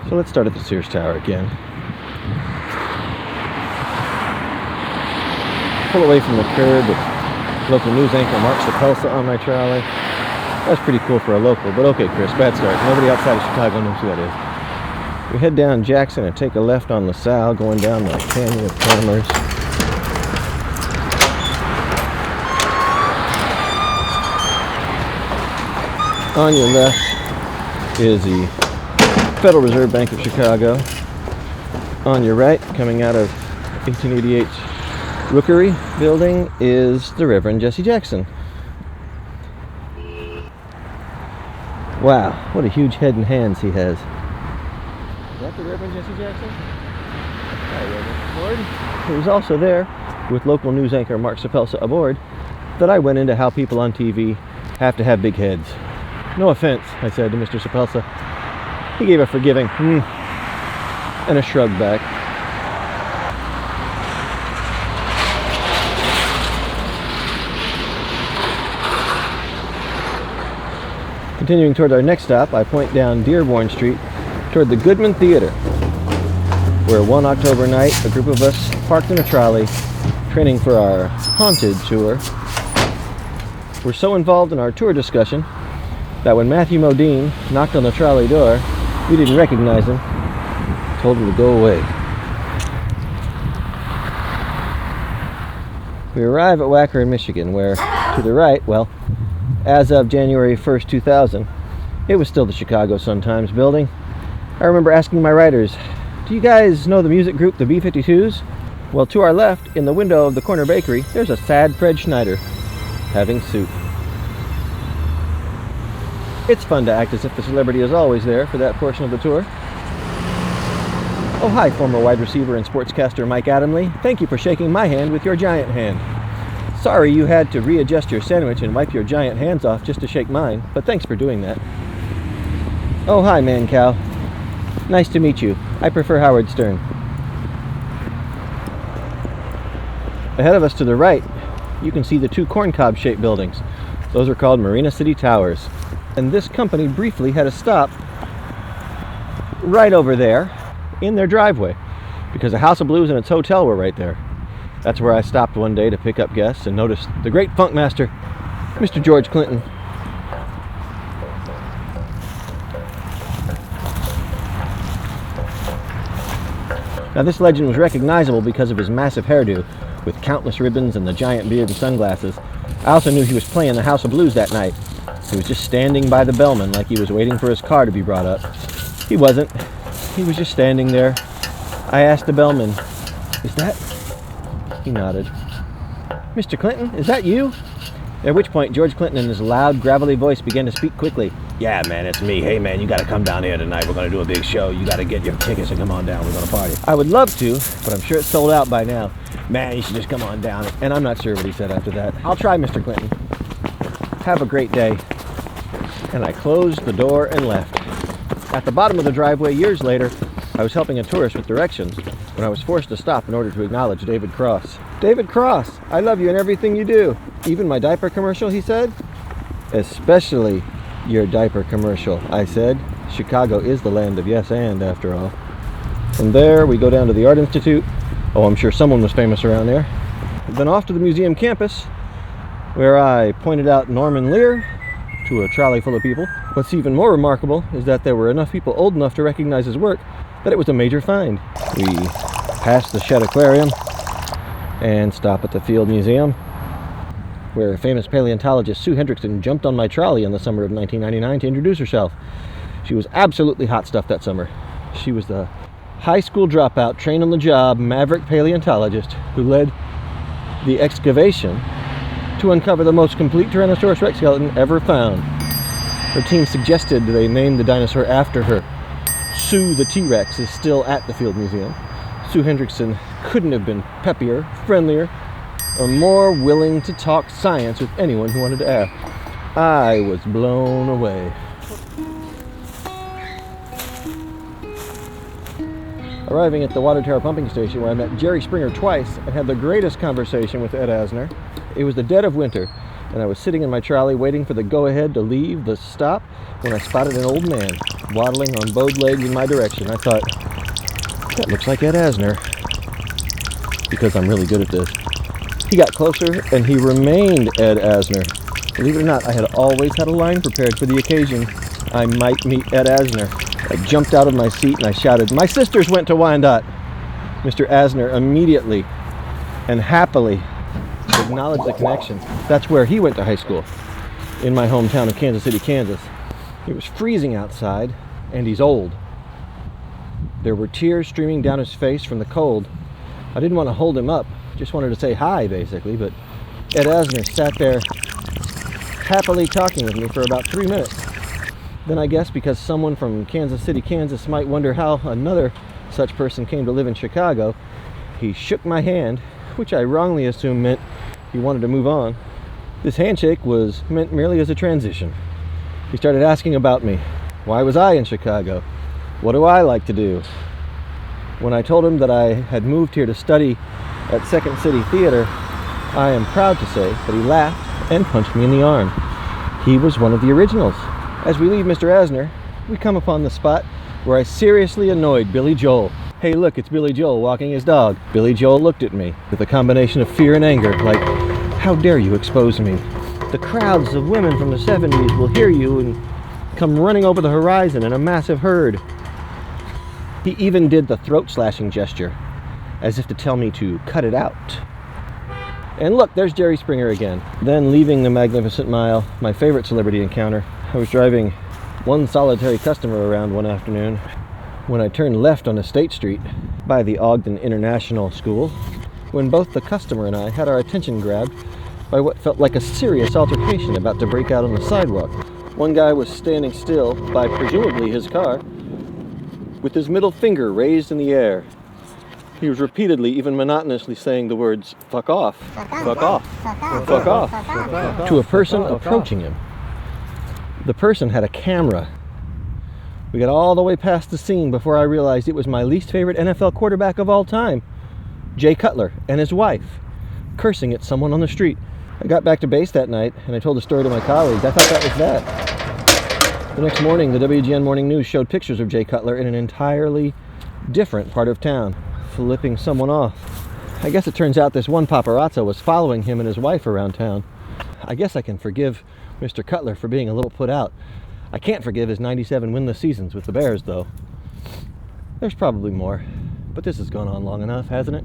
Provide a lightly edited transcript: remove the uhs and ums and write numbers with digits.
So let's start at the Sears Tower again. Pull away from the curb with local news anchor Mark Sapelsa on my trolley. That's pretty cool for a local, but okay, Chris, bad start. Nobody outside of Chicago knows who that is. We head down Jackson and take a left on LaSalle, going down the Canyon of Commerce. On your left is the Federal Reserve Bank of Chicago. On your right, coming out of 1888's Rookery building, is the Reverend Jesse Jackson. Wow, what a huge head and hands he has. Is that the Reverend Jesse Jackson? Hi, Reverend. Aboard. He was also there with local news anchor Mark Sapelsa aboard that I went into how people on TV have to have big heads. No offense, I said to Mr. Sapelsa. He gave a forgiving and a shrug back. Continuing toward our next stop, I point down Dearborn Street toward the Goodman Theater, where one October night, a group of us parked in a trolley, training for our Haunted tour. We're so involved in our tour discussion that when Matthew Modine knocked on the trolley door, we didn't recognize him. Told him to go away. We arrive at Wacker in Michigan, where to the right, well, as of January 1st, 2000, it was still the Chicago Sun-Times building. I remember asking my writers, do you guys know the music group the B-52s? Well, to our left, in the window of the corner bakery, there's a sad Fred Schneider having soup. It's fun to act as if the celebrity is always there for that portion of the tour. Oh, hi, former wide receiver and sportscaster Mike Adamley. Thank you for shaking my hand with your giant hand. Sorry you had to readjust your sandwich and wipe your giant hands off just to shake mine, but thanks for doing that. Oh, hi, Man Cow. Nice to meet you. I prefer Howard Stern. Ahead of us to the right, you can see the two corncob-shaped buildings. Those are called Marina City Towers. And this company briefly had a stop right over there in their driveway because a House of Blues and its hotel were right there. That's where I stopped one day to pick up guests and noticed the great funk master, Mr. George Clinton. Now this legend was recognizable because of his massive hairdo with countless ribbons and the giant beard and sunglasses. I also knew he was playing the House of Blues that night. He was just standing by the bellman like he was waiting for his car to be brought up. He wasn't. He was just standing there. I asked the bellman, "Is that?" He nodded. "Mr. Clinton, is that you?" At which point, George Clinton in his loud, gravelly voice began to speak quickly. "Yeah, man, it's me. Hey, man, you gotta come down here tonight. We're gonna do a big show. You gotta get your tickets and come on down. We're gonna party." I would love to, but I'm sure it's sold out by now. "Man, you should just come on down." And I'm not sure what he said after that. "I'll try, Mr. Clinton. Have a great day." And I closed the door and left. At the bottom of the driveway, years later, I was helping a tourist with directions when I was forced to stop in order to acknowledge David Cross. "David Cross, I love you and everything you do. Even my diaper commercial," he said. "Especially your diaper commercial," I said. Chicago is the land of yes and, after all. From there, we go down to the Art Institute. Oh, I'm sure someone was famous around there. Then off to the museum campus, where I pointed out Norman Lear to a trolley full of people. What's even more remarkable is that there were enough people old enough to recognize his work that it was a major find. We passed the Shedd Aquarium and stop at the Field Museum, where famous paleontologist Sue Hendrickson jumped on my trolley in the summer of 1999 to introduce herself. She was absolutely hot stuff that summer. She was the high school dropout, trained on the job, maverick paleontologist who led the excavation to uncover the most complete Tyrannosaurus Rex skeleton ever found. Her team suggested they name the dinosaur after her. Sue the T-Rex is still at the Field Museum. Sue Hendrickson couldn't have been peppier, friendlier, or more willing to talk science with anyone who wanted to ask. I was blown away. Arriving at the water tower pumping station, where I met Jerry Springer twice and had the greatest conversation with Ed Asner. It was the dead of winter, and I was sitting in my trolley waiting for the go-ahead to leave the stop when I spotted an old man. waddling on bowed legs in my direction. I thought, that looks like Ed Asner, because I'm really good at this. He got closer, and he remained Ed Asner. Believe it or not, I had always had a line prepared for the occasion I might meet Ed Asner. I jumped out of my seat and I shouted, "My sisters went to Wyandotte!" Mr. Asner immediately and happily acknowledged the connection. That's where he went to high school, in my hometown of Kansas City, Kansas. It was freezing outside, and he's old. There were tears streaming down his face from the cold. I didn't want to hold him up, just wanted to say hi, basically, but Ed Asner sat there happily talking with me for about 3 minutes. Then I guess because someone from Kansas City, Kansas might wonder how another such person came to live in Chicago, he shook my hand, which I wrongly assumed meant he wanted to move on. This handshake was meant merely as a transition. He started asking about me. Why was I in Chicago? What do I like to do? When I told him that I had moved here to study at Second City Theater, I am proud to say that he laughed and punched me in the arm. He was one of the originals. As we leave Mr. Asner, we come upon the spot where I seriously annoyed Billy Joel. Hey look, it's Billy Joel walking his dog. Billy Joel looked at me with a combination of fear and anger, like, how dare you expose me? The crowds of women from the 70s will hear you and come running over the horizon in a massive herd. He even did the throat-slashing gesture, as if to tell me to cut it out. And look, there's Jerry Springer again. Then, leaving the Magnificent Mile, my favorite celebrity encounter, I was driving one solitary customer around one afternoon when I turned left on State Street by the Ogden International School, when both the customer and I had our attention grabbed by what felt like a serious altercation about to break out on the sidewalk. One guy was standing still by presumably his car with his middle finger raised in the air. He was repeatedly, even monotonously saying the words, "Fuck off, fuck off, fuck off," to a person approaching him. The person had a camera. We got all the way past the scene before I realized it was my least favorite NFL quarterback of all time, Jay Cutler, and his wife, cursing at someone on the street. I got back to base that night, and I told the story to my colleagues. I thought that was that. The next morning, the WGN Morning News showed pictures of Jay Cutler in an entirely different part of town, flipping someone off. I guess it turns out this one paparazzo was following him and his wife around town. I guess I can forgive Mr. Cutler for being a little put out. I can't forgive his 97 winless seasons with the Bears, though. There's probably more, but this has gone on long enough, hasn't it?